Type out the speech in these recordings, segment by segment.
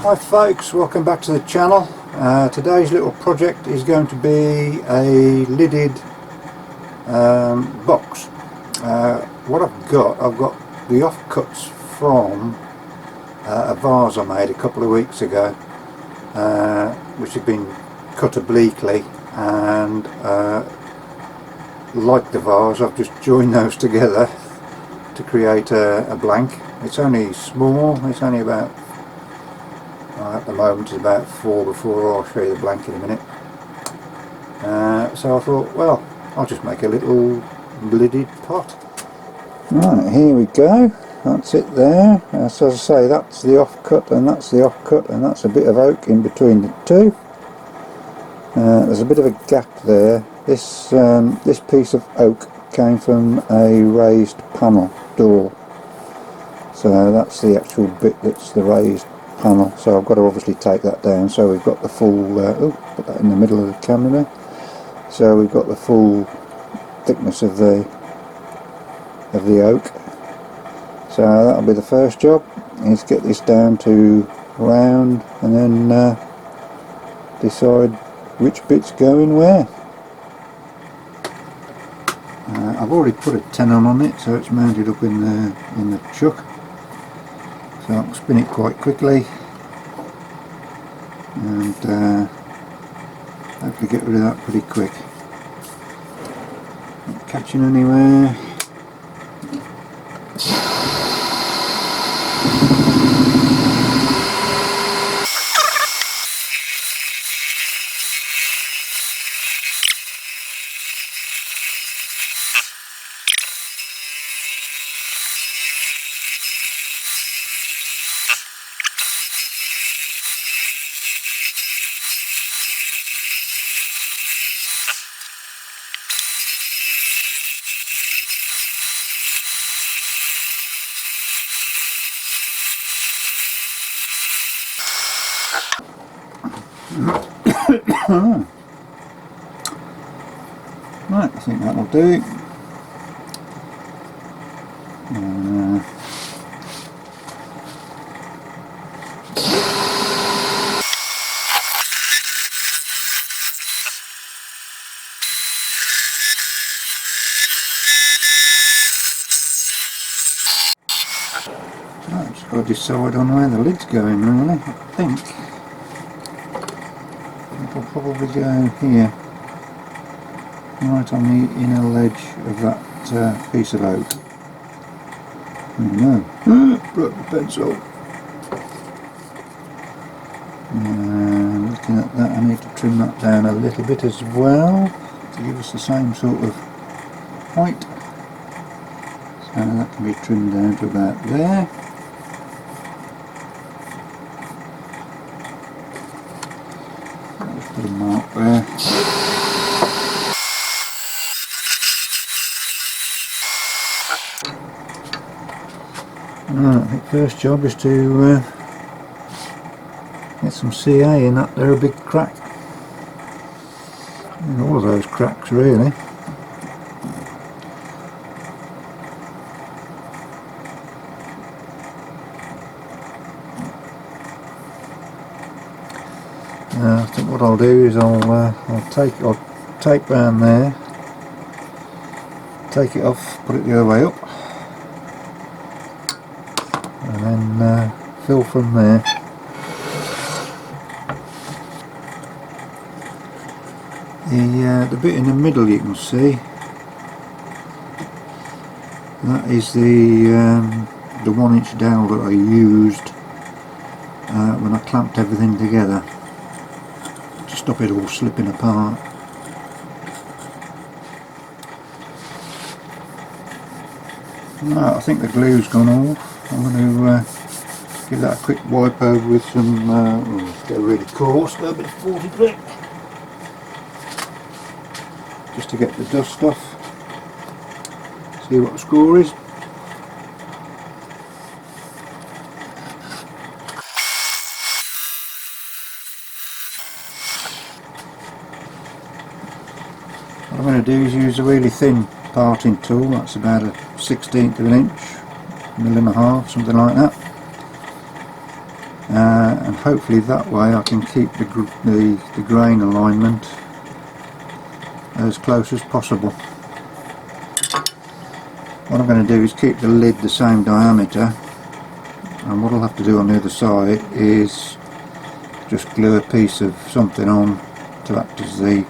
Hi folks, welcome back to the channel. Today's little project is going to be a lidded box. What I've got the offcuts from a vase I made a couple of weeks ago, which had been cut obliquely, and like the vase I've just joined those together to create a blank. It's only small, it's only about at the moment it's about 4 before. I'll show you the blank in a minute. So I thought, well, I'll just make a little lidded pot. Right, here we go. That's it there. So as I say, that's the offcut and that's the offcut, and that's a bit of oak in between the two. There's a bit of a gap there. This piece of oak came from a raised panel door. So that's the actual bit that's the raised panel, so I've got to obviously take that down. So we've got the full put that in the middle of the camera there. So we've got the full thickness of the oak. So that'll be the first job, is get this down to round and then decide which bits go in where. I've already put a tenon on it, so it's mounted up in the chuck. So I'll spin it quite quickly and hopefully get rid of that pretty quick. Not catching anywhere. Right, I think that'll do. Right, just got to decide on where the lid's going, really. I think it'll probably go here, right on the inner ledge of that piece of oak. Oh no, broke the pencil. Looking at that, I need to trim that down a little bit as well to give us the same sort of height. So that can be trimmed down to about there. Put a mark there. Right, the first job is to get some CA in that there a big crack. In all of those cracks really. I think what I'll do is I'll tape round there, take it off, put it the other way up, and then fill from there. The bit in the middle you can see, that is the 1-inch dowel that I used when I clamped everything together, to stop it all slipping apart. Right, I think the glue's gone off. I'm going to give that a quick wipe over with some, go really coarse, go a bit of 40 grit, just to get the dust off. See what the score is. What I'm going to do is use a really thin parting tool, that's about a 1/16 of an inch, 1.5 mm, something like that. and hopefully that way I can keep the grain alignment as close as possible. What I'm going to do is keep the lid the same diameter, and what I'll have to do on the other side is just glue a piece of something on to act as the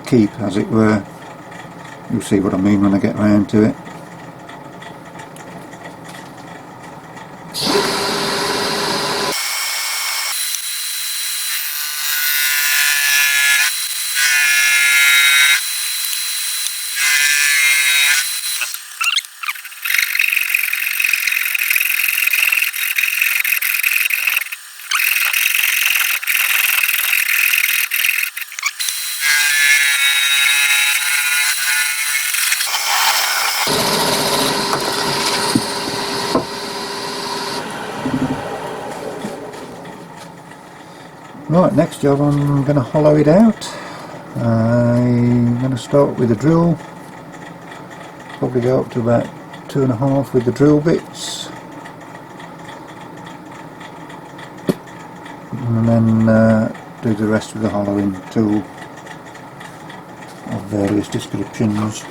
keep, as it were. You'll see what I mean when I get round to it. Right, next job I'm going to hollow it out. I'm going to start with a drill, probably go up to about 2.5 with the drill bits, and then do the rest with the hollowing tool of various descriptions.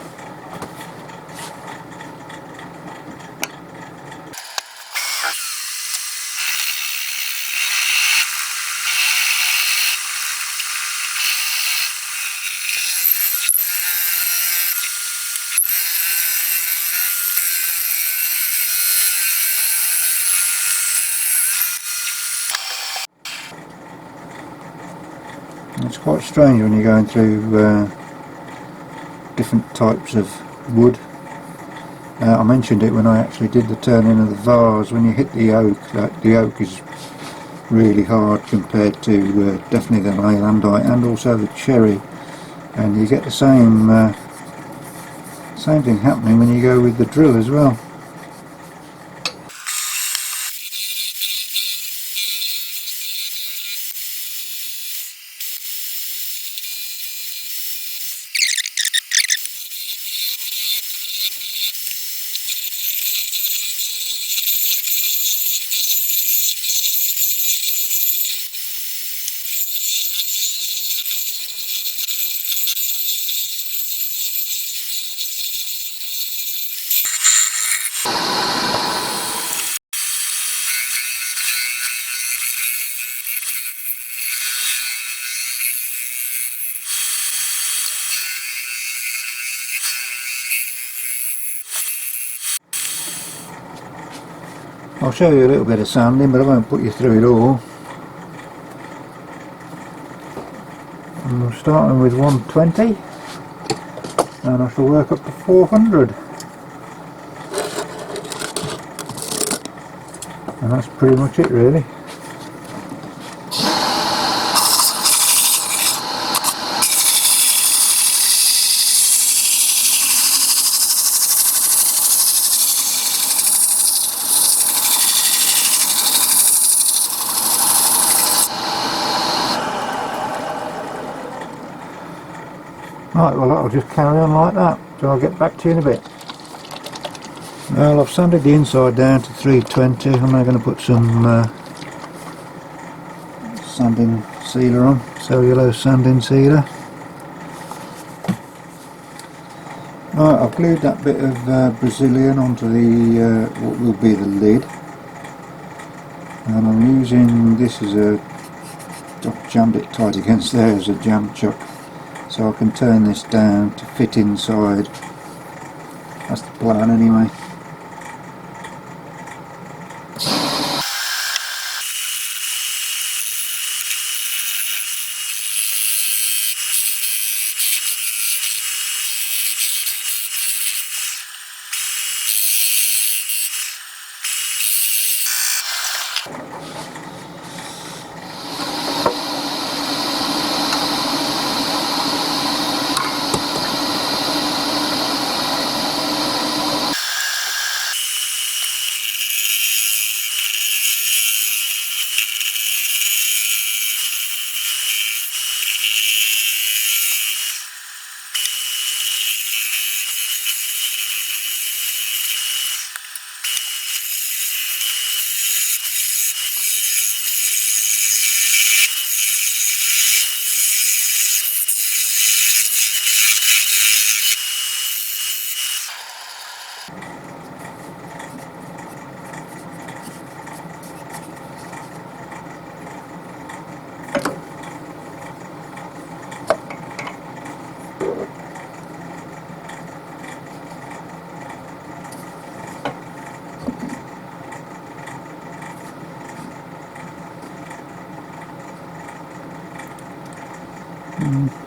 It's quite strange when you're going through different types of wood. I mentioned it when I actually did the turning of the vase. When you hit the oak, the oak is really hard compared to definitely the leylandite and also the cherry, and you get the same thing happening when you go with the drill as well. I'll show you a little bit of sanding, but I won't put you through it all. I'm starting with 120, and I shall work up to 400, and that's pretty much it really. Right, well that'll just carry on like that, so I'll get back to you in a bit. Well, I've sanded the inside down to 320. I'm now going to put some sanding sealer on, cellulose sanding sealer. Right, I've glued that bit of Brazilian onto the what will be the lid, and I'm using this as I've jammed it tight against there as a jam chuck, so I can turn this down to fit inside. That's the plan anyway.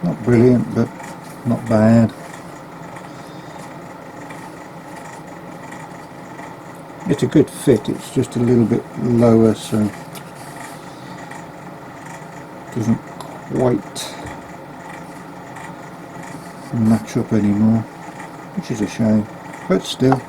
Not brilliant, but not bad. It's a good fit, it's just a little bit lower, so it doesn't quite match up anymore, which is a shame, but still.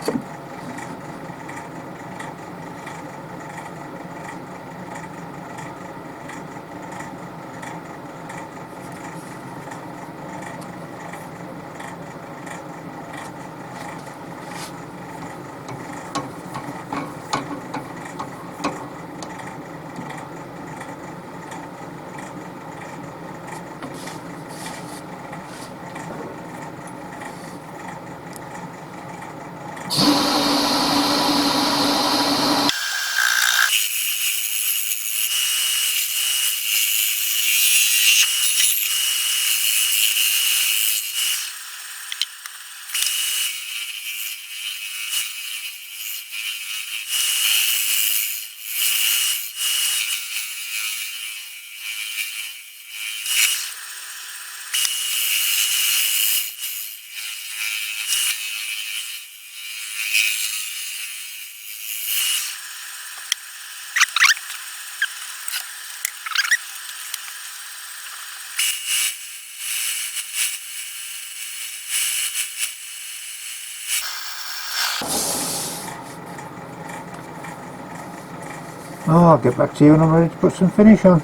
Oh, I'll get back to you when I'm ready to put some finish on.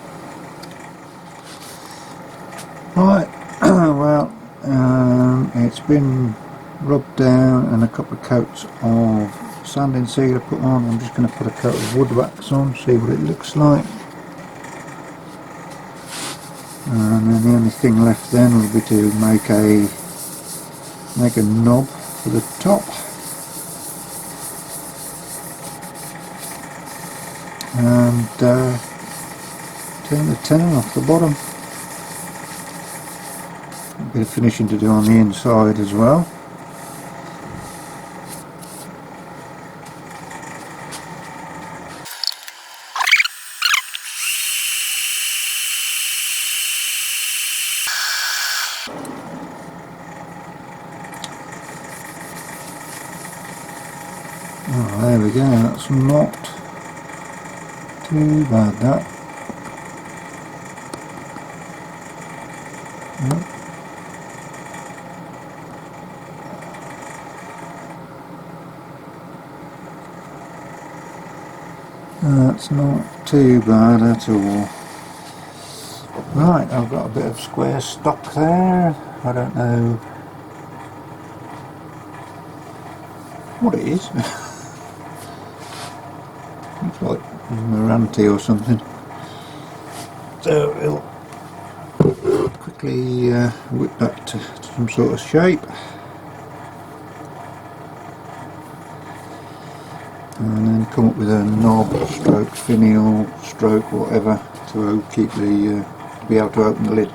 Right, well, it's been rubbed down and a couple of coats of sanding sealer put on. I'm just going to put a coat of wood wax on, see what it looks like. And then the only thing left then will be to make a knob for the top. And turn the tenon off the bottom. A bit of finishing to do on the inside as well. Oh, there we go, that's not too bad, that. Yep. That's not too bad at all. Right, I've got a bit of square stock there. I don't know what it is. Looks like Meranti or something. So we'll quickly whip that to some sort of shape. And then come up with a knob, stroke, finial, stroke, whatever, to keep the to be able to open the lid.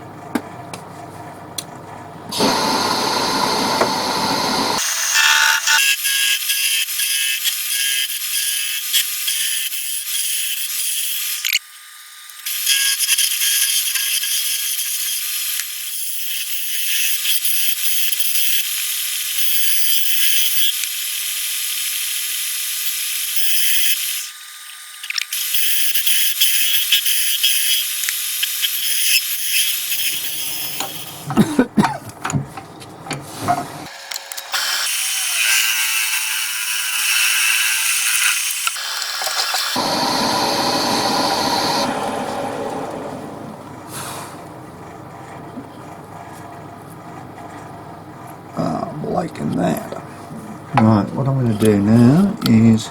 I'm liking that. Right, what I'm going to do now is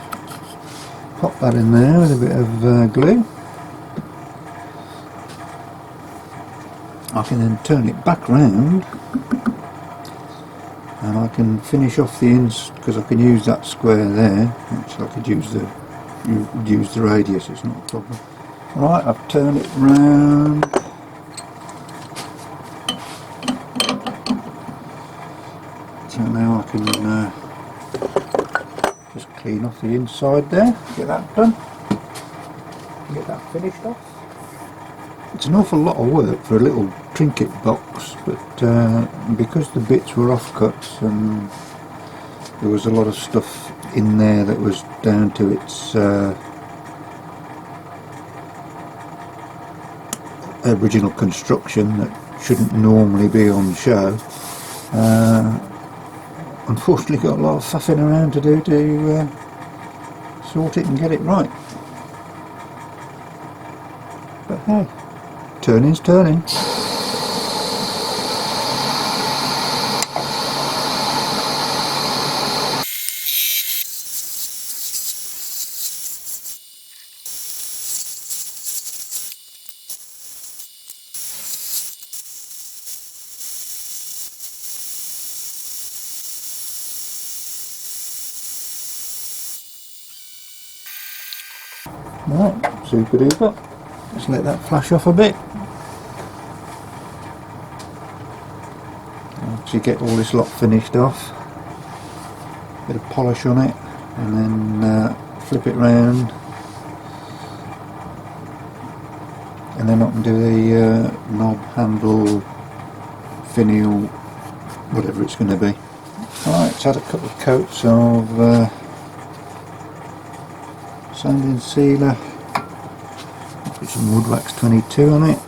pop that in there with a bit of glue. I can then turn it back round and I can finish off the ends, because I can use that square there. So I could use the radius, it's not a problem. Right, I've turned it round. So now I can just clean off the inside there, get that done, get that finished off. It's an awful lot of work for a little trinket box, but because the bits were offcuts and there was a lot of stuff in there that was down to its original construction that shouldn't normally be on show, unfortunately got a lot of faffing around to do to sort it and get it right. But hey, turning's turning. Right, super duper. Just let that flash off a bit. Actually get all this lot finished off. Bit of polish on it, and then flip it round, and then I can do the knob, handle, finial, whatever it's going to be. Right, it's had a couple of coats of sanding sealer, put some wood wax 22 on it.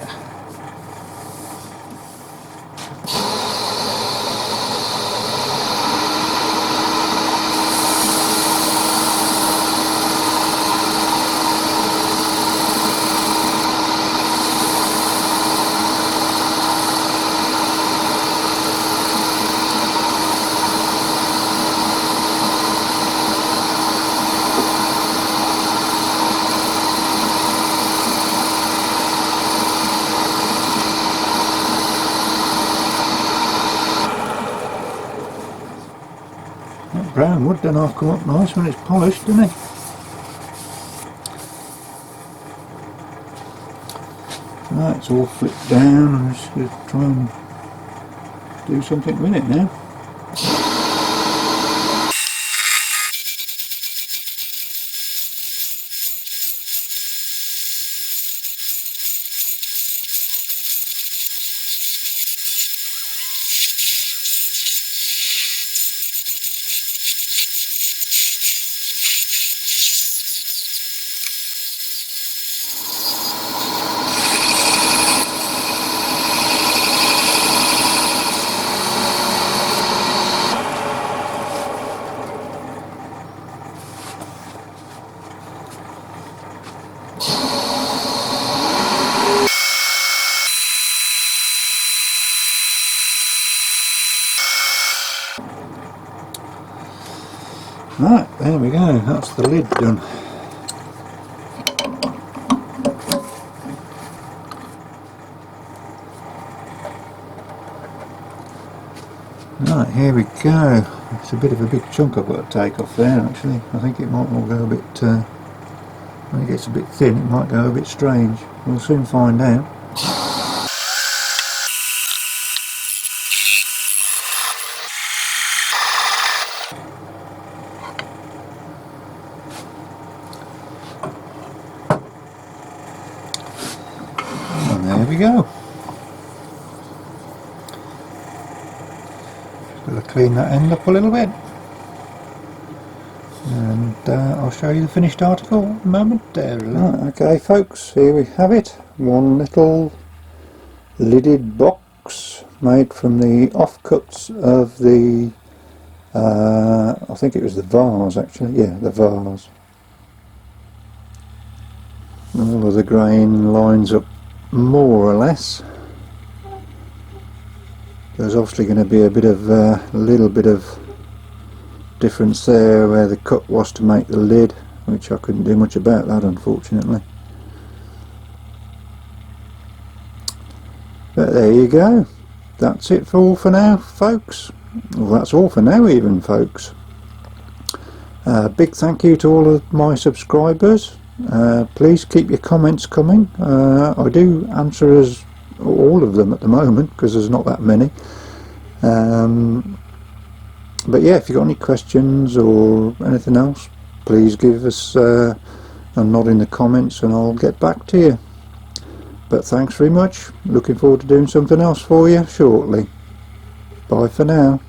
Brown wood don't half come up nice when it's polished, doesn't it? Right, it's all flipped down. I'm just going to try and do something with it now. Right, there we go, that's the lid done. Right, here we go. It's a bit of a big chunk I've got to take off there actually. I think it might all go a bit, when it gets a bit thin it might go a bit strange. We'll soon find out. There we go. Just got to clean that end up a little bit, and I'll show you the finished article momentarily. Right, okay folks, here we have it. One little lidded box made from the offcuts of the I think it was the vase actually, yeah, the vase. All of the grain lines up more or less. There's obviously going to be a bit of little bit of difference there where the cut was to make the lid, which I couldn't do much about that unfortunately. But there you go. That's it all for now folks. Well, that's all for now even folks. Big thank you to all of my subscribers. Please keep your comments coming. I do answer all of them at the moment because there's not that many. But yeah, if you've got any questions or anything else, please give us a nod in the comments and I'll get back to you. But thanks very much. Looking forward to doing something else for you shortly. Bye for now.